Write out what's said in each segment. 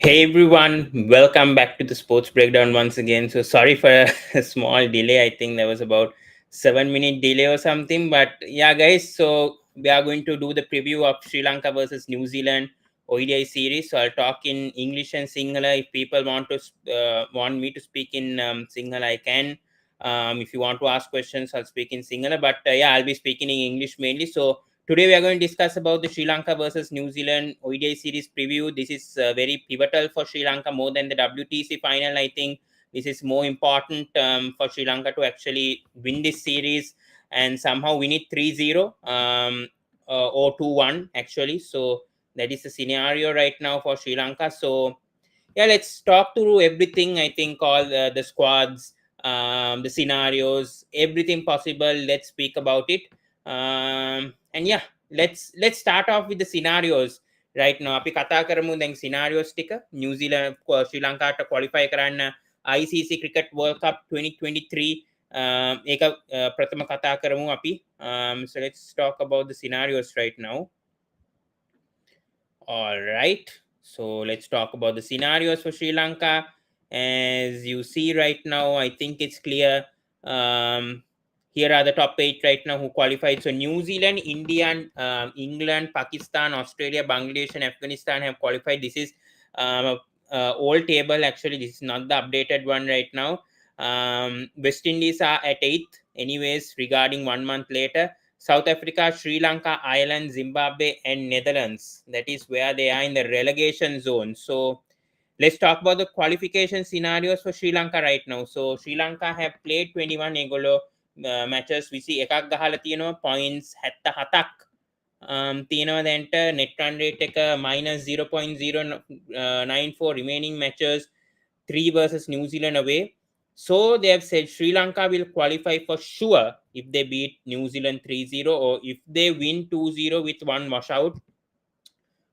Hey everyone, welcome back to the Sports Breakdown once again. So sorry for a small delay. I think there was about 7 minute delay or something. But yeah, guys, so we are going to do the preview of Sri Lanka versus New Zealand ODI series. So I'll talk in English and Sinhala. If people want me to speak in Sinhala, I can. If you want to ask questions, I'll speak in Sinhala. But yeah, I'll be speaking in English mainly. So today we are going to discuss about the Sri Lanka versus New Zealand ODI series preview. This is very pivotal for Sri Lanka more than the WTC final. I think this is more important for Sri Lanka to actually win this series and somehow win it 3-0 or 2-1 actually. So that is the scenario right now for Sri Lanka. So yeah, let's talk through everything. I think all the squads, the scenarios, everything possible. Let's speak about it. And yeah, let's start off with the scenarios right now. අපි කතා කරමු දැන් scenarios ටික. New Zealand ශ්‍රී ලංකාවට qualify කරන්න ICC Cricket World Cup 2023 ඒක ප්‍රථම කතා කරමු අපි. So let's talk about the scenarios right now. All right. So let's talk about the scenarios for Sri Lanka. As you see right now, I think it's clear. Here are the top 8 right now who qualified. So New Zealand, India, England, Pakistan, Australia, Bangladesh, and Afghanistan have qualified. This is old table actually. This is not the updated one right now. West Indies are at 8th anyways regarding 1 month later. South Africa, Sri Lanka, Ireland, Zimbabwe, and Netherlands. That is where they are in the relegation zone. So let's talk about the qualification scenarios for Sri Lanka right now. So Sri Lanka have played 21 egolo matches. We see එකක් ගහලා තියෙනවා points 77ක් තියෙනවා දැන්ට net run rate එක -0.094 remaining matches 3 versus New Zealand away. So they have said Sri Lanka will qualify for sure if they beat New Zealand 3-0 or if they win 2-0 with one washout.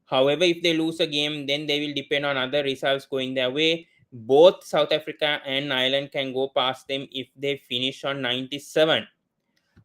However, if they lose a game, then they will depend on other results going their way. Both South Africa and Ireland can go past them if they finish on 97.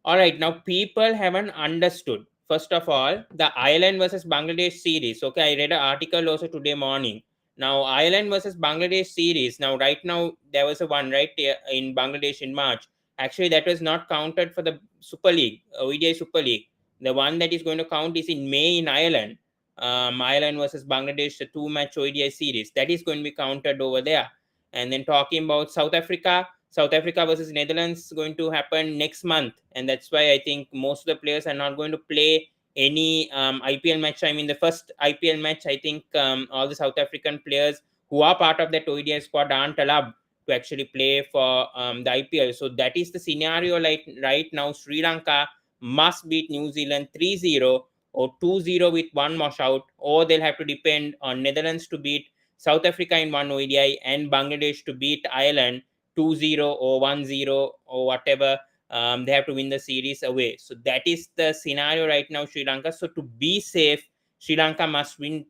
All right, now people haven't understood. First of all, the Ireland versus Bangladesh series. Okay, I read an article also today morning. Now, Ireland versus Bangladesh series. Now, right now, there was a one right in Bangladesh in March. Actually, that was not counted for the Super League, ODI Super League. The one that is going to count is in May in Ireland. Ireland versus Bangladesh, the 2-match ODI series. That is going to be counted over there. And then talking about South Africa versus Netherlands is going to happen next month. And that's why I think most of the players are not going to play any IPL match. I mean, the first IPL match, I think all the South African players who are part of that ODI squad aren't allowed to actually play for the IPL. So that is the scenario like right now. Sri Lanka must beat New Zealand 3-0 or 2-0 with one washout, or they'll have to depend on Netherlands to beat South Africa in one ODI and Bangladesh to beat Ireland 2-0 or 1-0 or whatever. They have to win the series away. So that is the scenario right now, Sri Lanka. So to be safe, Sri Lanka must win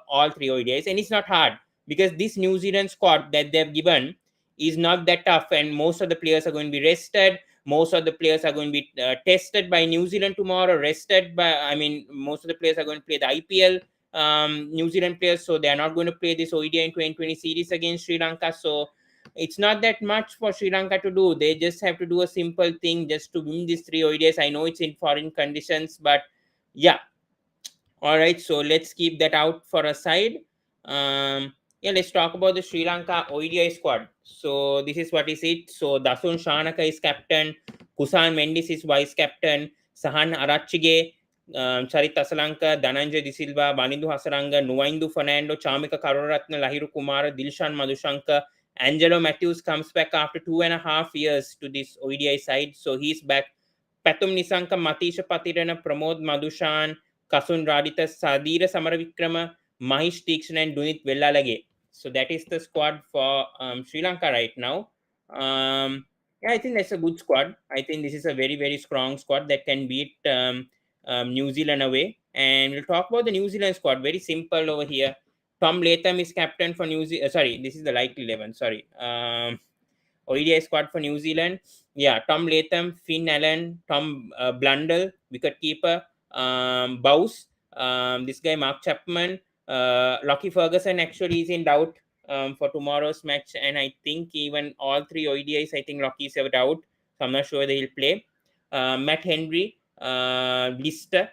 all 3 ODIs. And it's not hard because this New Zealand squad that they've given is not that tough. And most of the players are going to be rested. Most of the players are going to be tested by New Zealand tomorrow, most of the players are going to play the IPL New Zealand players. So they are not going to play this ODI in 2020 series against Sri Lanka. So it's not that much for Sri Lanka to do. They just have to do a simple thing just to win these 3 ODIs. I know it's in foreign conditions, but yeah. All right, so let's keep that out for a side. Let's talk about the Sri Lanka ODI squad. So this is what is it. So Dasun Shanaka is captain, Kusan Mendis is vice captain, Sahan Arachige, Charit Asalanka, Dhananjay De Silva, Banindu Hasaranga, Nuwaindu Fernando, Chamika Karuratna, Lahiru Kumar, Dilshan Madhushankar. Angelo Matthews comes back after 2.5 years to this ODI side. So he's back. Pathum Nisanka, Matisha Patirana, Pramod Madhushan, Kasun Radita, Sadira Samaravikrama, Mahish Tikshana, and Dunit Vellalage. So that is the squad for Sri Lanka right now. I think that's a good squad. I think this is a very, very strong squad that can beat New Zealand away. And we'll talk about the New Zealand squad. Very simple over here. Tom Latham is captain for New Zealand. Sorry, this is the likely 11. Sorry. ODI squad for New Zealand. Yeah, Tom Latham, Finn Allen, Tom Blundell, wicketkeeper, Bowes, this guy Mark Chapman, Lockie Ferguson actually is in doubt for tomorrow's match, and I think even all three ODIs, I think Lockie's have doubt, so I'm not sure they'll play. Matt Henry, Lister,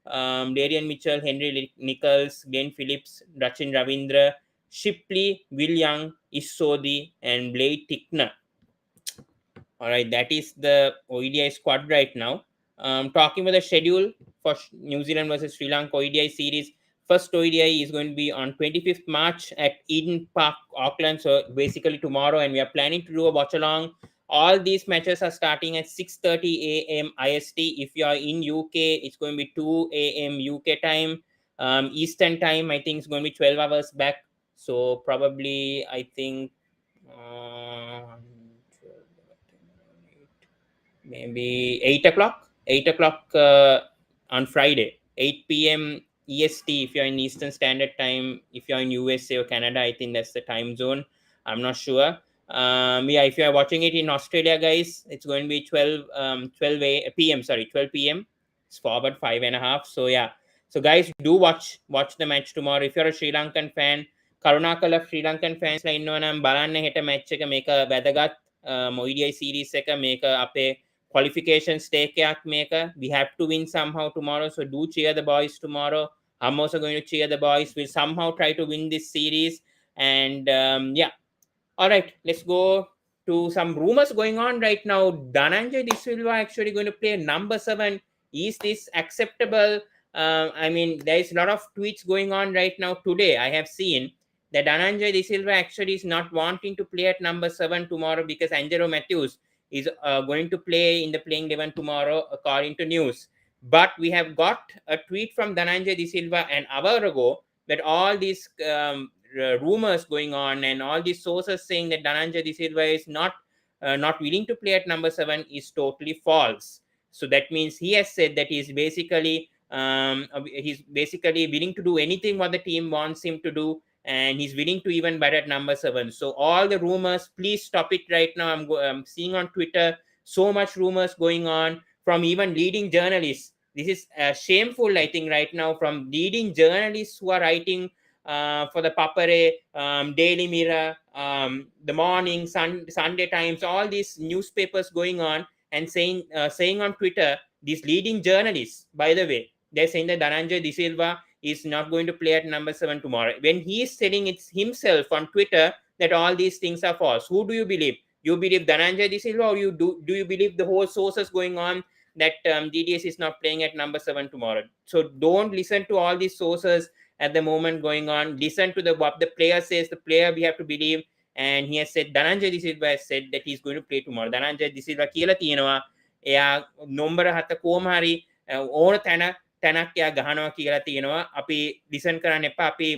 Darian Mitchell, Henry Nichols, Glenn Phillips, Rachin Ravindra, Shipley, Will Young, Isodi, and Blade Tickner. All right, that is the ODI squad right now. Talking about the schedule for New Zealand versus Sri Lanka ODI series, first ODI is going to be on 25th March at Eden Park, Auckland. So basically tomorrow, and we are planning to do a watch along. All these matches are starting at 6:30 a.m. IST. If you are in UK, it's going to be 2 a.m. UK time. Eastern time, I think it's going to be 12 hours back. So probably, I think maybe 8 o'clock on Friday, 8 p.m. EST. If you're in Eastern Standard Time, if you're in USA or Canada, I think that's the time zone. I'm not sure. Yeah, if you're watching it in Australia, guys, it's going to be 12 p.m. Sorry, 12 p.m. It's forward 5.5. So yeah, so guys, do watch the match tomorrow. If you're a Sri Lankan fan, කරුණාකර ශ්‍රී Lankan ෆෑන්ස්ලා ඉන්නවා නම් බලන්න හෙට match එක. මේක වැදගත් ODI series එක. මේක අපේ qualification stake එකක් මේක. We have to win somehow tomorrow, so do cheer the boys tomorrow. I'm also going to cheer the boys. We'll somehow try to win this series. And yeah, all right, let's go to some rumors going on right now. Dhananjay De Silva actually going to play number 7. Is this acceptable? I mean, there is a lot of tweets going on right now. Today I have seen that Dhananjay De Silva actually is not wanting to play at number 7 tomorrow because Angelo Matthews is going to play in the playing 11 tomorrow, according to news. But we have got a tweet from Dhananjay De Silva an hour ago that all these rumors going on and all these sources saying that Dhananjay De Silva is not willing to play at number 7 is totally false. So that means he has said that he's basically willing to do anything what the team wants him to do, and he's willing to even bat at number 7. So all the rumors, please stop it right now. I'm seeing on Twitter so much rumors going on from even leading journalists. This is shameful, I think, right now, from leading journalists who are writing for the Papare, Daily Mirror, the Morning, Sunday Times, all these newspapers going on and saying on Twitter, these leading journalists, by the way, they're saying that Dhananjay De Silva is not going to play at number 7 tomorrow. When he is telling it himself on Twitter that all these things are false, who do you believe? You believe Dhananjay De Silva, or do you believe the whole sources going on that DDS is not playing at number 7 tomorrow? So don't listen to all these sources at the moment going on. Listen to what the player says. The player we have to believe. And he has said, Dhananjay De Silva has said that he's going to play tomorrow. Dhananjay De Silva කියලා තියෙනවා එයා නොම්බර 7 කොහොම හරි ඕන තැනක් එයා ගහනවා කියලා තියෙනවා. අපි ලිසන් කරන්න එපා. අපි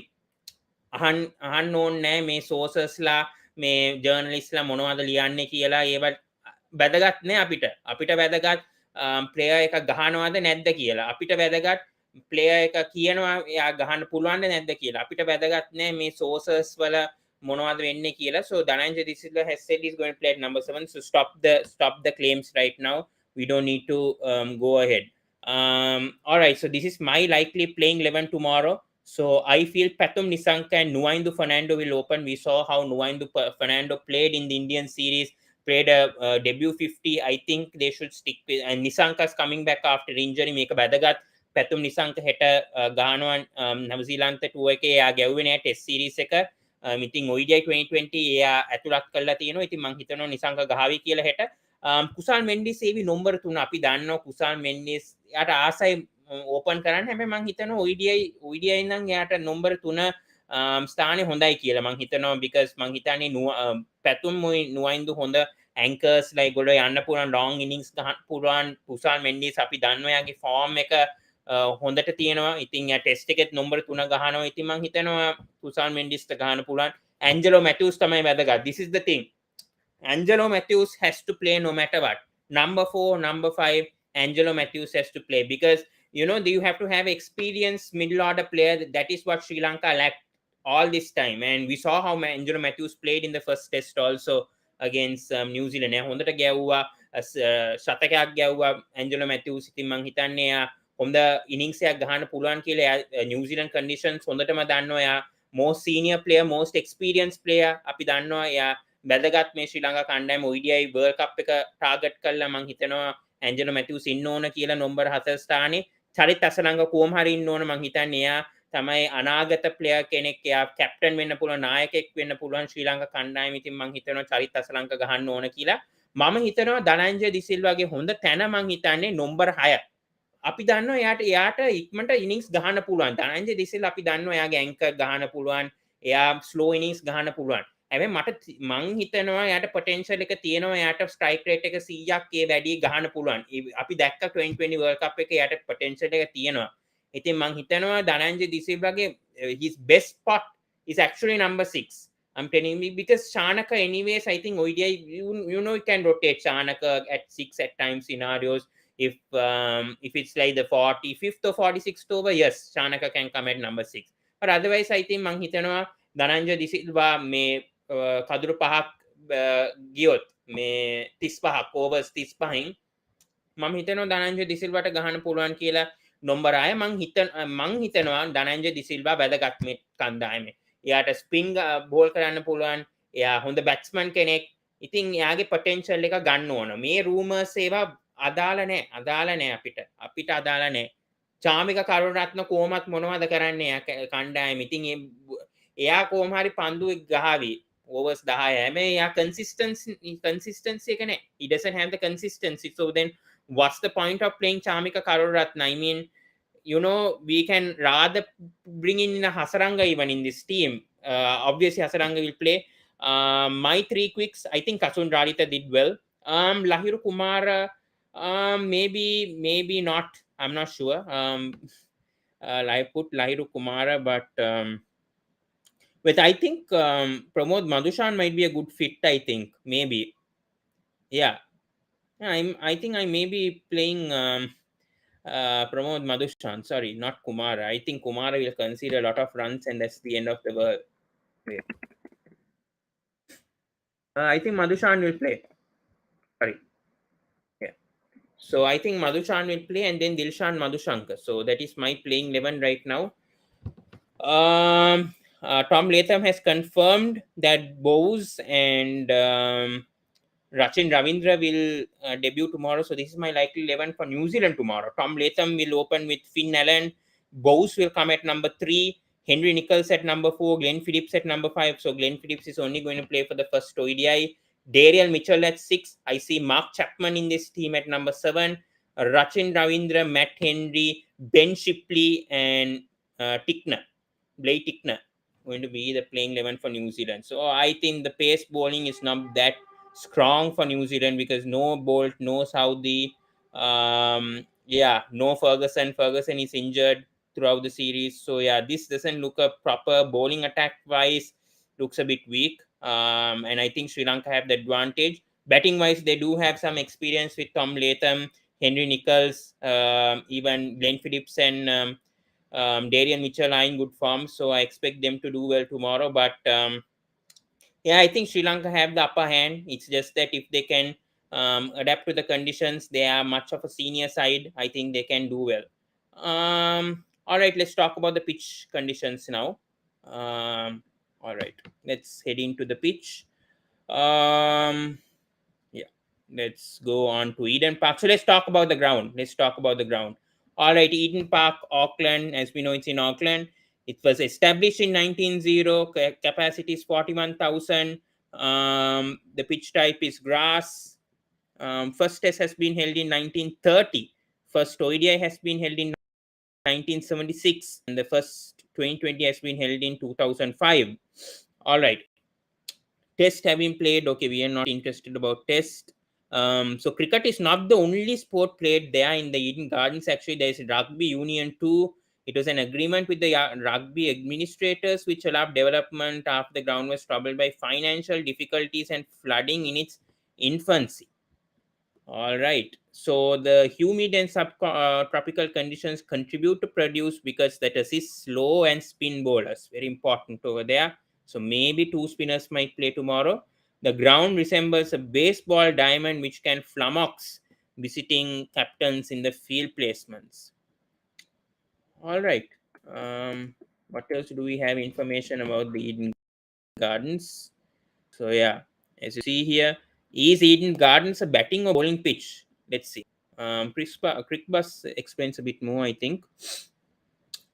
අහන්න ඕනේ නැහැ මේ සෝසස්ලා මේ ජර්නලිස්ට්ලා මොනවද ලියන්නේ කියලා. ඒව වැදගත් නෑ අපිට. අපිට වැදගත් ප්ලේයර් එක ගහනවද නැද්ද කියලා. අපිට වැදගත් ප්ලේයර් එක කියනවා එයා ගහන්න පුළුවන්ද නැද්ද කියලා. අපිට වැදගත් නෑ මේ සෝසස් වල මොනවද වෙන්නේ කියලා. So Dhananjay De Silva has said he's going to play at number 7. So stop the claims right now. We don't need to go ahead. All right, so this is my likely playing 11 tomorrow. So I feel Pathum Nissanka and Nuwaindu Fernando will open. We saw how Nuwaindu Fernando played in the Indian series, played a debut 50. I think they should stick with, and Nissanka's coming back after injury. Make a badagat. Pathum Nissanka හෙට ගහනවා නවසීලන්ත ටුව එකේ එයා ගැව්වේ නෑ test series එක. ඉතින් ODI 2020 එයා ඇතුළත් කරලා තියෙනවා. ඉතින් මම හිතනවා නිසංක ගහවි කියලා හෙට. කුසල් මෙන්ඩිස් ඒවි නම්බර 3 අපි දන්නවා කුසල් මෙන්ඩිස් යාට ආසයි ඕපන් කරන්න. හැබැයි මම හිතනවා ODI නම් යාට නම්බර 3 ස්ථානේ හොඳයි කියලා මම හිතනවා. because මම හිතන්නේ පැතුම් නුවයින්දු හොඳ ඇන්කර්ස් ලයි ගොඩ යන්න පුළුවන් long innings ගහන්න පුළුවන්. කුසල් මෙන්ඩිස් අපි දන්නවා යාගේ ෆෝම් එක හොඳට තියෙනවා. ඉතින් යා ටෙස්ට් එකෙත් නම්බර 3 ගහනවා. ඉතින් මම හිතනවා කුසල් මෙන්ඩිස්ට ගහන්න පුළුවන්. ඇන්ජලෝ මැතිව්ස් තමයි වැදගත්. this is the thing. Angelo Matthews has to play no matter what. Number 4, number 5, Angelo Matthews has to play, because you know you have to have experienced middle order player. That is what Sri Lanka lacked all this time, and we saw how Angelo Matthews played in the first test also against New Zealand. හොඳට ගැව්වා, ශතකයක් ගැව්වා Angelo Matthews. ඉතින් මං හිතන්නේ හොඳ innings එකක් ගහන්න පුළුවන් කියලා New Zealand conditions හොඳටම දන්නවා. එයා most senior player, most experienced player. අපි දන්නවා එයා වැදගත් මේ ශ්‍රී ලංකා කණ්ඩායම ODI World Cup එක ටාගට් කරලා මම හිතනවා ඇන්ජලෝ මැතිව්ස් ඉන්න ඕන කියලා නම්බර් 4 ස්ථානේ. චරිත් අසලංග කොහොම හරි ඉන්න ඕන. මම හිතන්නේ එයා තමයි අනාගත ප්ලේයර් කෙනෙක්. එයා කැප්ටන් වෙන්න පුළුවන්, නායකයෙක් වෙන්න පුළුවන් ශ්‍රී ලංකා කණ්ඩායම. ඉතින් මම හිතනවා චරිත් අසලංග ගහන්න ඕන කියලා. මම හිතනවා ධනංජය දිසිල්වාගේ හොඳ තැන මං හිතන්නේ නම්බර් 6. අපි දන්නවා එයාට ඉක්මනට ඉනිංස් ගහන්න පුළුවන්. ධනංජය දිසිල් අපි දන්නවා එයාගේ ඇන්කර් ගහන්න පුළුවන්. එයා ස්ලෝ ඉනිංස් ගහන්න පුළුවන්. හැබැයි මං හිතනවා එයාට පොටෙන්ෂල් එක තියෙනවා. එයාට ස්ට්‍රයික් රේට් එක 100ක් ඒ වැඩි ගහන්න පුළුවන්. අපි දැක්ක 2020 World Cup එකේ එයාට පොටෙන්ෂල් එක තියෙනවා. ඉතින් මං හිතනවා Dhananjaya දිසිල්වාගේ his best spot is actually number 6. I'm telling you because Shanaka anyways, I think ODI, you know, you can rotate Shanaka at 6 at times scenarios. If it's like the 45th or 46th over, yes, Shanaka can come at number 6. But otherwise, I think මං හිතනවා ධනංජය දිසිල්වා මේ කදුරු පහක් ගියොත් මේ 35ක් overs 35න් මම හිතනවා ධනංජය දිසිල්වාට ගහන්න පුළුවන් කියලා නම්බර 6. මං හිතනවා ධනංජය දිසිල්වා වැදගත් මේ කණ්ඩායමේ. එයාට ස්පින් බෝල් කරන්න පුළුවන්. එයා හොඳ බැට්ස්මන් කෙනෙක්. ඉතින් එයාගේ පොටෙන්ෂල් එක ගන්න ඕන. මේ රූමර්ස් ඒවා අදාළ නැහැ අපිට අදාළ නැහැ. චාමික කරුණරත්න කොහොමත් මොනවද කරන්නේ කණ්ඩායම. ඉතින් එයා කොහොම හරි පන්දු ගහවි overs 10. හැබැයි එයා consistency එක නැහැ. He doesn't have the consistency. So then what's the point of playing Chamika Karuratna? I mean, you know, we can rather bring in Hasaranga even in this team. Obviously Hasaranga will play. My 3 quicks, I think Kasun Raditha did well. Lahiru Kumara, maybe not. I'm not sure. I put Lahiru Kumara, but I think Pramod Madushan might be a good fit. I think maybe, yeah. I think I may be playing Pramod Madushan. Sorry, not Kumara. I think Kumara will concede a lot of runs, and that's the end of the world. I think Madushan will play. Sorry. Yeah. So I think Madushan will play, and then Dilshan Madushankar. So that is my playing 11 right now. Tom Latham has confirmed that Bose and Rachin Ravindra will debut tomorrow. So this is my likely 11 for New Zealand tomorrow. Tom Latham will open with Finn Allen. Bose will come at number 3. Henry Nicholls at number 4. Glenn Phillips at number 5. So Glenn Phillips is only going to play for the first ODI. Dariel Mitchell at 6. I see Mark Chapman in this team at number 7. Rachin Ravindra, Matt Henry, Ben Shipley, and Blake Tickner going to be the playing 11 for New Zealand. So I think the pace bowling is not that strong for New Zealand because no Bolt, no Saudi, no Ferguson. Ferguson is injured throughout the series. So yeah, this doesn't look a proper bowling attack wise. Looks a bit weak. And I think Sri Lanka have the advantage. Batting wise, they do have some experience with Tom Latham, Henry Nicholls, even Glenn Phillips and Darian Mitchell are in good form. So I expect them to do well tomorrow. But I think Sri Lanka have the upper hand. It's just that if they can adapt to the conditions, they are much of a senior side. I think they can do well. All right, let's talk about the pitch conditions now. All right, let's head into the pitch. Let's go on to Eden Park. So let's talk about the ground. All right, Eden Park, Auckland. As we know, it's in Auckland. It was established in 1900. Capacity is 41,000. The pitch type is grass. First test has been held in 1930. First ODI has been held in 1976. And the first 2020 has been held in 2005. All right. Test have been played. Okay, we are not interested about test. So cricket is not the only sport played there in the Eden Gardens. Actually, there is rugby union too. It was an agreement with the rugby administrators which allowed development after the ground was troubled by financial difficulties and flooding in its infancy. All right. So the humid and subtropical conditions contribute to produce because that assists slow and spin bowlers. Very important over there. So maybe 2 spinners might play tomorrow. The ground resembles a baseball diamond which can flummox visiting captains in the field placements. All right. What else do we have information about the Eden Gardens? So yeah, as you see here, is Eden Gardens a batting or bowling pitch? Let's see. Crickbus explains a bit more, I think.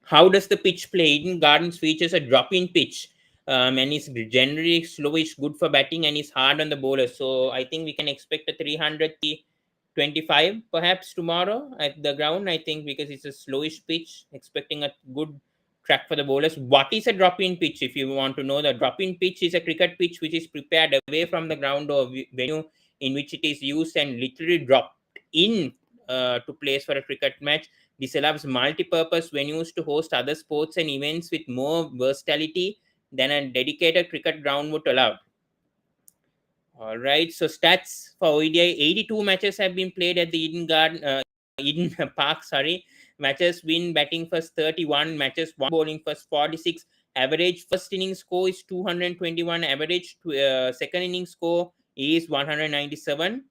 How does the pitch play? Eden Gardens features a drop-in pitch, and is generally slowish, good for batting, and is hard on the bowler. So I think we can expect a 325 perhaps tomorrow at the ground. I think because it's a slowish pitch, expecting a good track for the bowlers. What is a drop-in pitch? If you want to know, the drop-in pitch is a cricket pitch which is prepared away from the ground or venue in which it is used and literally dropped in to place for a cricket match. This allows multi-purpose venues to host other sports and events with more versatility than a dedicated cricket ground would allow. All right, so stats for ODI: 82 matches have been played at the Eden Park. Sorry, matches win batting first 31, matches one bowling first 46. Average first inning score is 221. Average second inning score is 197.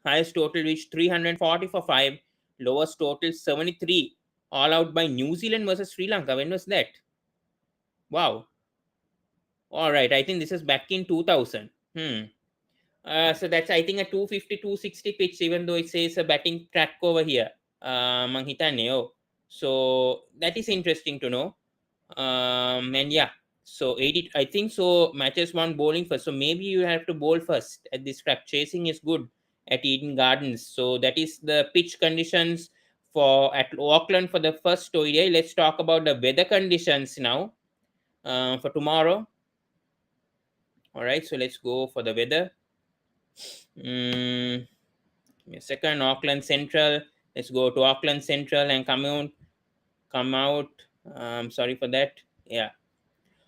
Highest total reached 340 for 5. Lowest total 73. All out by New Zealand versus Sri Lanka. When was that? Wow. All right. I think this is back in 2000. So that's, I think, a 250, 260 pitch, even though it says a batting track over here. So that is interesting to know. And yeah, so 80, I think so. Matches one bowling first. So maybe you have to bowl first at this track. Chasing is good at Eden Gardens. So that is the pitch conditions for at Auckland for the first ODI. Let's talk about the weather conditions now for tomorrow. All right, so let's go for the weather. Give me a second. Auckland Central. Let's go to Auckland Central and come out. Sorry for that. Yeah.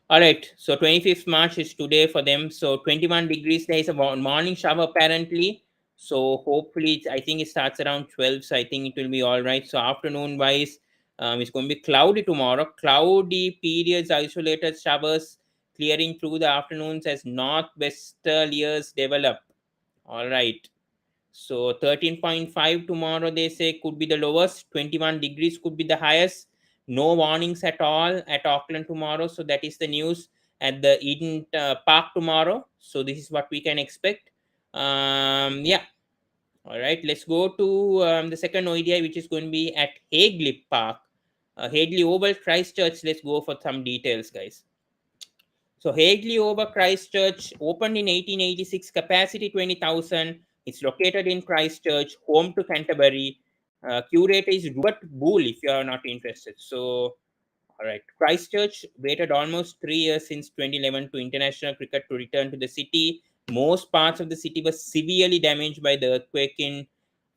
All right. So 25th March is today for them. So 21 degrees. There is a morning shower apparently. So hopefully, I think it starts around 12. So I think it will be all right. So afternoon wise, it's going to be cloudy tomorrow. Cloudy periods, isolated showers clearing through the afternoons as northwesterlies develop. All right. So 13.5 tomorrow, they say, could be the lowest. 21 degrees could be the highest. No warnings at all at Auckland tomorrow. So that is the news at the Eden Park tomorrow. So this is what we can expect. Yeah. All right. Let's go to the second ODI, which is going to be at Hagley Park. Hagley Oval, Christchurch. Let's go for some details, guys. So Hagley over Christchurch opened in 1886, capacity 20,000. It's located in Christchurch, home to Canterbury. Curator is Rupert Bull if you are not interested. So, all right. Christchurch waited almost 3 years since 2011 to international cricket to return to the city. Most parts of the city were severely damaged by the earthquake in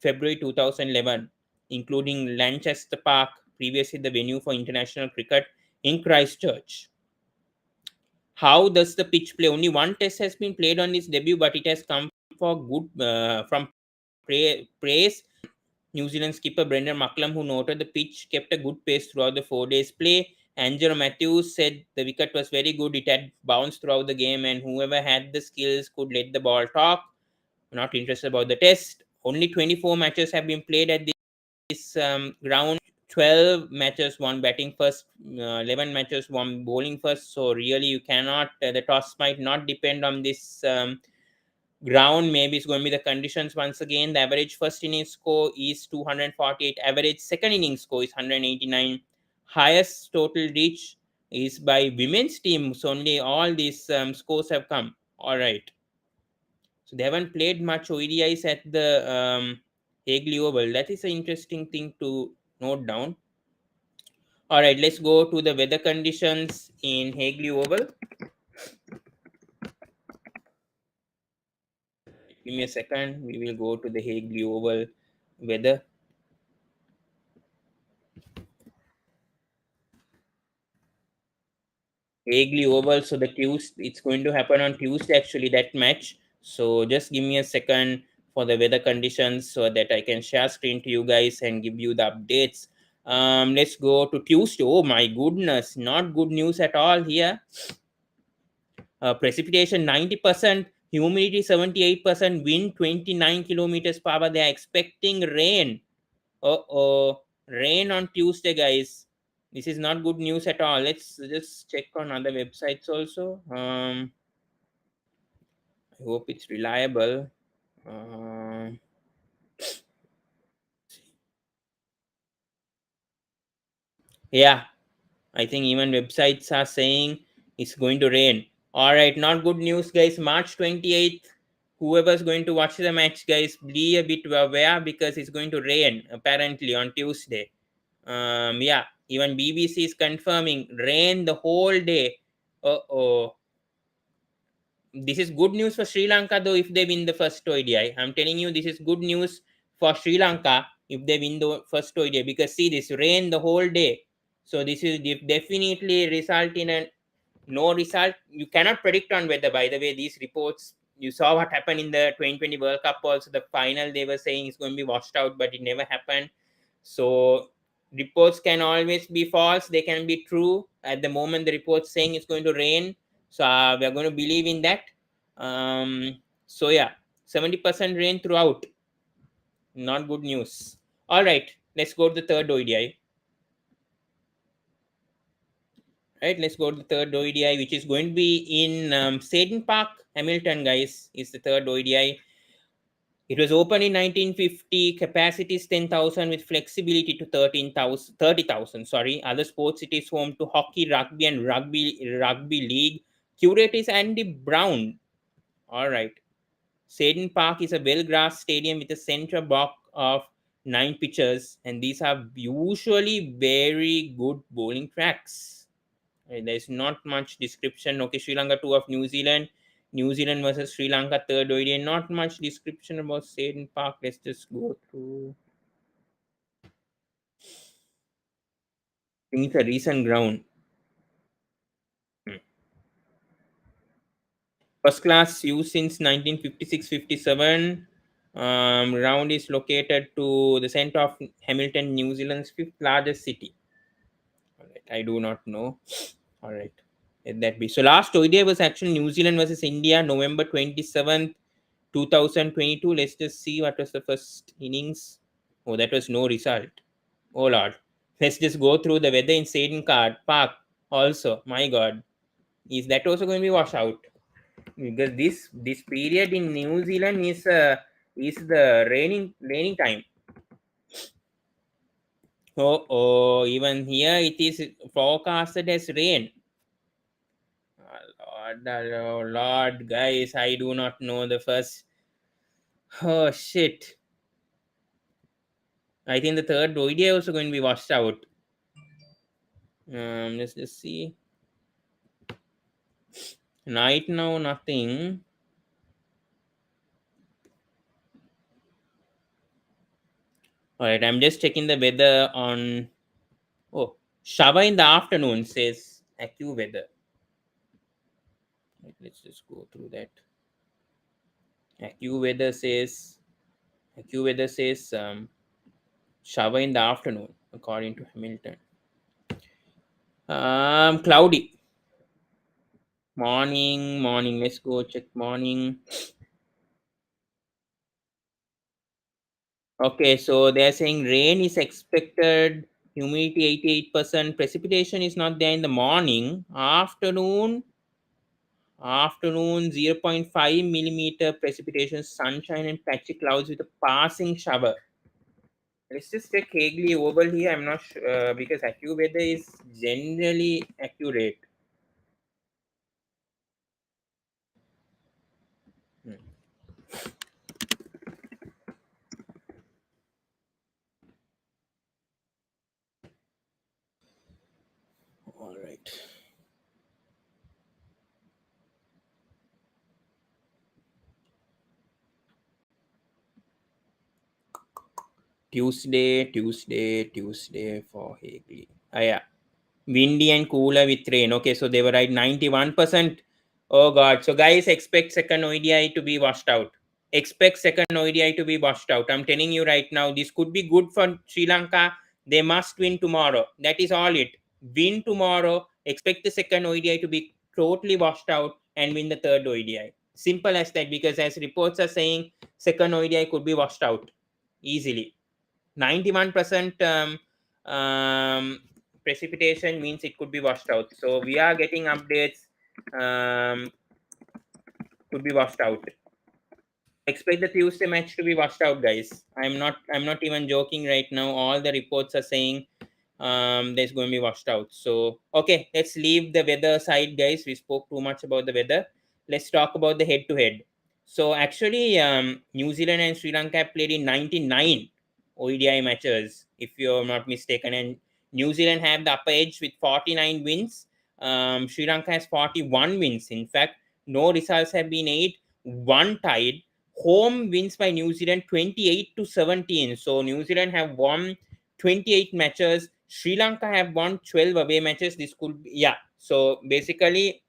February 2011, including Lanchester Park, previously the venue for international cricket in Christchurch. How does the pitch play? Only one test has been played on its debut, but it has come for good from praise. New Zealand skipper Brendan McCullum, who noted the pitch kept a good pace throughout the 4 days play. Angelo Matthews said the wicket was very good. It had bounced throughout the game, and whoever had the skills could let the ball talk. Not interested about the test. Only 24 matches have been played at this ground. 12 matches one batting first, 11 matches one bowling first. So really you cannot, the toss might not depend on this ground. Maybe it's going to be the conditions once again. The average first inning score is 248. Average second inning score is 189. Highest total reach is by women's team. So only all these scores have come. All right. So they haven't played much ODIs at the Hagley Oval. That is an interesting thing to note down. All right, let's go to the weather conditions in Hagley Oval. Give me a second. We will go to the Hagley Oval weather. Hagley Oval. So the Tuesday, it's going to happen on Tuesday. Actually, that match. So just give me a second for the weather conditions so that I can share screen to you guys and give you the updates. Let's go to Tuesday. Oh my goodness, not good news at all here. Precipitation 90%, humidity 78%, wind 29 kilometers per hour. They are expecting rain. Rain on Tuesday, guys. This is not good news at all. Let's just check on other websites also. I hope it's reliable. Yeah, I think even websites are saying it's going to rain. All right, not good news, guys. March 28th, whoever's going to watch the match, guys, be a bit aware because it's going to rain apparently on Tuesday. Yeah, even BBC is confirming rain the whole day. Oh, this is good news for Sri Lanka though if they win the first ODI. I'm telling you, this is good news for Sri Lanka if they win the first ODI because see this rain the whole day. So this is definitely result in a no result. You cannot predict on weather. By the way, these reports you saw what happened in the 2020 World Cup. Also, the final they were saying it's going to be washed out, but it never happened. So reports can always be false. They can be true. At the moment, the report's saying it's going to rain. So we are going to believe in that. So yeah, 70% rain throughout. Not good news. All right, let's go to the third ODI. Right, let's go to the third ODI, which is going to be in Saden Park, Hamilton, guys. Is the third ODI. It was opened in 1950. Capacity is 10,000 with flexibility to 30,000. Sorry, other sports it is home to hockey, rugby, and rugby league. Curator is Andy Brown. All right. Saden Park is a well-grassed stadium with a central block of 9 pitches, and these are usually very good bowling tracks. There's not much description. Okay, Sri Lanka 2 of New Zealand. New Zealand versus Sri Lanka third ODI. Not much description about Saden Park. Let's just go through. I think it's a recent ground. First class used since 1956-57. Round is located to the center of Hamilton, New Zealand's fifth largest city. All right, I do not know. All right, let that be. So last ODI was actually New Zealand versus India, November 27th, 2022. Let's just see what was the first innings. Oh, that was no result. Oh Lord. Let's just go through the weather in Saden Park. Also, my God, is that also going to be washed out? Because this period in New Zealand is the raining time. Even here it is forecasted as rain. Lord, guys, I do not know the first. Oh shit! I think the third ODI also going to be washed out. Let's just see. Right now, nothing. All right, I'm just checking the weather on. Oh, shower in the afternoon says AccuWeather. Right, let's just go through that. AccuWeather says AccuWeather says shower in the afternoon according to Hamilton. Cloudy. Morning. Let's go check morning. Okay, so they're saying rain is expected, humidity 88%, precipitation is not there in the morning. Afternoon 0.5 millimeter precipitation, sunshine and patchy clouds with a passing shower. Let's just check Hagley Oval here. I'm not sure because AccuWeather is generally accurate. Hmm. All right. Tuesday for Hagley. Yeah. Windy and cooler with rain. Okay, so they were right 91%. Oh God. So guys, expect second ODI to be washed out. Expect second ODI to be washed out. I'm telling you right now, this could be good for Sri Lanka. They must win tomorrow. That is all it. Win tomorrow. Expect the second ODI to be totally washed out and win the third ODI. Simple as that, because as reports are saying, second ODI could be washed out easily. 91% precipitation means it could be washed out. So we are getting updates. Could be washed out. Expect the Tuesday match to be washed out, guys. I'm not even joking right now. All the reports are saying there's going to be washed out. So okay, let's leave the weather aside, guys. We spoke too much about the weather. Let's talk about the head to head. So actually, New Zealand and Sri Lanka have played in 99 ODI matches, if you're not mistaken, and New Zealand have the upper edge with 49 wins. Sri Lanka has 41 wins. In fact, no results have been 8, one tied. Home wins by New Zealand 28-17. So New Zealand have won 28 matches. Sri Lanka have won 12 away matches. This could be, yeah. So basically,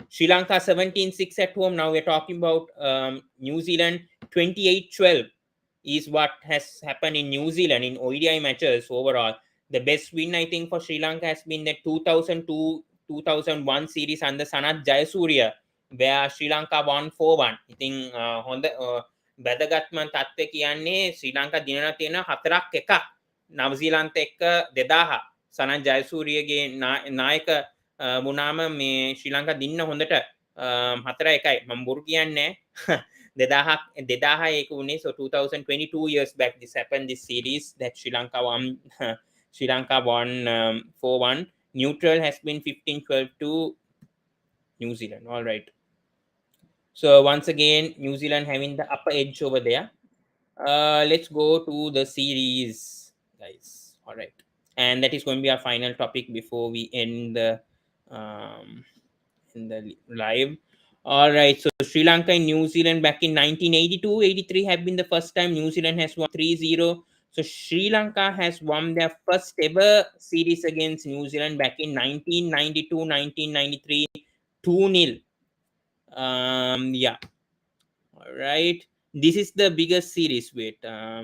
Sri Lanka 17-6 at home. Now we're talking about New Zealand 28-12 is what has happened in New Zealand in ODI matches overall. The best win, I think, for Sri Lanka has been the 2002-2001 series under Sanath Jayasuriya, where Sri Lanka won 4-1. ඉතින් හොඳ වැදගත්ම තත්ත්වය කියන්නේ ශ්‍රී ලංකා දිනලා තියෙන 4-1 නවසීලන්ත එක්ක 2000 සනත් ජයසූරියගේ නායක වුණාම මේ ශ්‍රී ලංකා දින්න හොඳට 4-1යි මම බොරු කියන්නේ 2000 ඒක වුණේ. So 2022 years back this happened, this series that Sri Lanka won. Sri Lanka won 4-1. Neutral has been 15-12 to New Zealand. All right. So once again, New Zealand having the upper edge over there. Let's go to the series, guys. All right. And that is going to be our final topic before we end the live. All right. So Sri Lanka and New Zealand back in 1982-83 have been the first time New Zealand has won 3-0. So Sri Lanka has won their first ever series against New Zealand back in 1992-1993 2-0. Yeah. All right. This is the biggest series. Wait,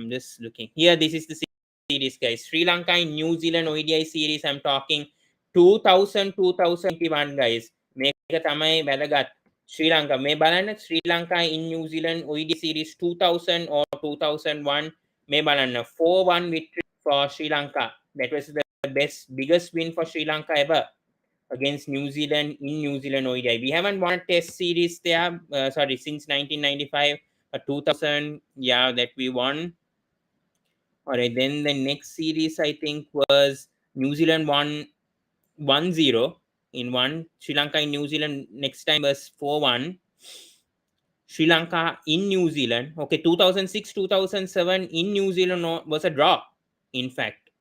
just looking here. This is the series, guys. Sri Lanka and New Zealand ODI series. I'm talking 2000-2021, guys. මේක තමයි වැදගත්. Sri Lanka මේ බලන්න Sri Lanka in New Zealand ODI series 2000 or 2001 මේ බලන්න 4-1 victory for Sri Lanka. That was the biggest win for Sri Lanka ever against New Zealand in New Zealand ODI. We haven't won a test series there, since 1995, but 2000, yeah, that we won. All right, then the next series I think was New Zealand won 1-0 in one. Sri Lanka in New Zealand next time was 4-1. Sri Lanka in New Zealand. Okay, 2006-2007 in New Zealand was a draw, in fact.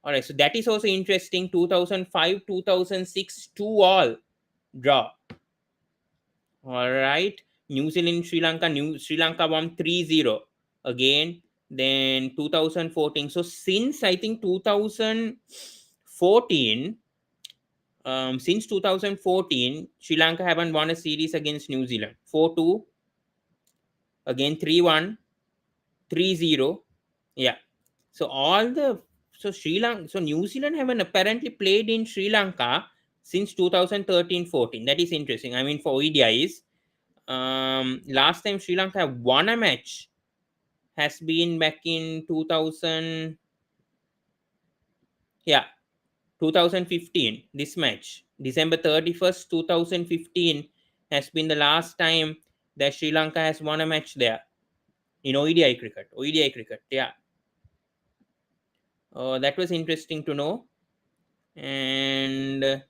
All right, so that is also interesting. 2005-2006 2-all draw. All right, New Zealand Sri Lanka. Sri Lanka won 3-0 again. Then 2014. So since I think 2014, Sri Lanka haven't won a series against New Zealand. 4-2, again 3-1, 3-0. Yeah. So New Zealand haven't apparently played in Sri Lanka since 2013-14. That is interesting. I mean, for ODIs, last time Sri Lanka won a match has been back in 2015. This match, December 31st, 2015, has been the last time that Sri Lanka has won a match there in ODI cricket. Yeah. That was interesting to know. And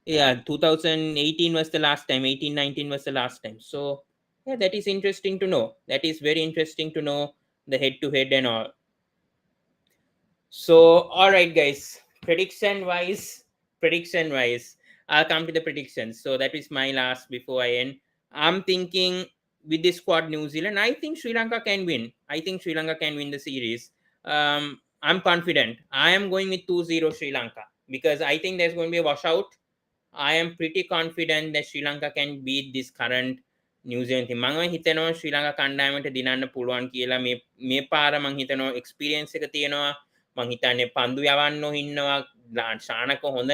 yeah, 2018 was the last time. 18-19 was the last time. So yeah, that is interesting to know. That is very interesting to know, the head to head and all. So all right, guys, prediction wise, I'll come to the predictions. So that is my last before I end. I'm thinking with this squad New Zealand, I think Sri Lanka can win. The series. I'm confident. I am going with 2-0 Sri Lanka because I think there's going to be a washout. I am pretty confident that Sri Lanka can beat this current New Zealand team. මම හිතනවා ශ්‍රී ලංකා කණ්ඩායමට දිනන්න පුළුවන් කියලා. මේ පාර මම හිතනවා experience එක තියෙනවා. මම හිතන්නේ පන්දු යවන්නෝ ඉන්නවා. ශානක හොඳ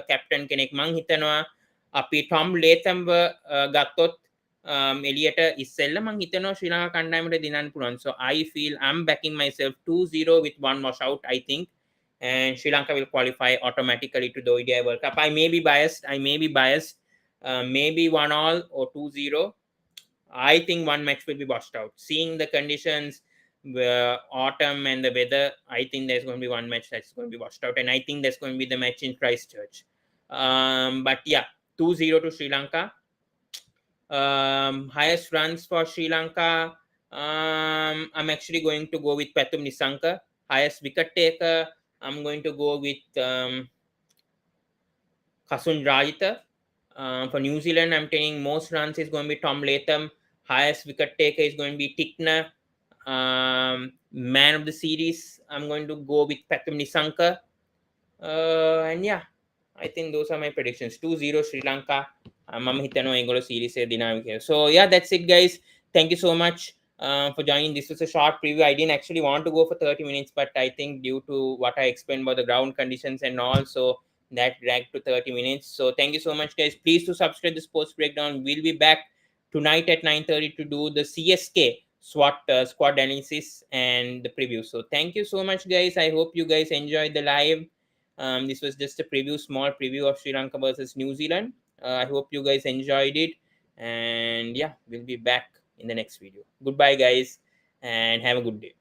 කැප්ටන් කෙනෙක් මම හිතනවා. අපි ටොම් ලේතම්ව ගත්තොත් එලියට ඉස්සෙල්ල මම හිතනවා ශ්‍රී ලංකා කණ්ඩායමට දිනන්න පුළුවන්. So I feel I'm backing myself 2-0 with one washout, I think. and Sri Lanka will qualify automatically to the ODI World Cup. I may be biased. Maybe 1-1 or 2-0. I think one match will be washed out. Seeing the conditions, the autumn and the weather, I think there's going to be one match that's going to be washed out, and I think there's going to be the match in Christchurch. But yeah, 2-0 to Sri Lanka. Highest runs for Sri Lanka. I'm actually going to go with Pathum Nissanka. Highest wicket taker, I'm going to go with Kasun Rajitha. For New Zealand, I'm taking most runs is going to be Tom Latham. Highest wicket taker is going to be Tickner. Man of the series, I'm going to go with Pathum Nissanka. And yeah, I think those are my predictions. 2-0 Sri Lanka. මම හිතනවා ඒගොල්ලෝ series එක දිනාවි කියලා. So yeah, that's it guys. Thank you so much for joining. This was a short preview. I didn't actually want to go for 30 minutes, but I think due to what I explained about the ground conditions and all, so that dragged to 30 minutes. So thank you so much guys. Please to subscribe the Sports Breakdown. We'll be back tonight at 9:30 to do the CSK squad analysis and the preview. So thank you so much guys. I hope you guys enjoyed the live. This was just a small preview of Sri Lanka versus New Zealand. I hope you guys enjoyed it, and yeah, we'll be back in the next video. Goodbye guys, and have a good day.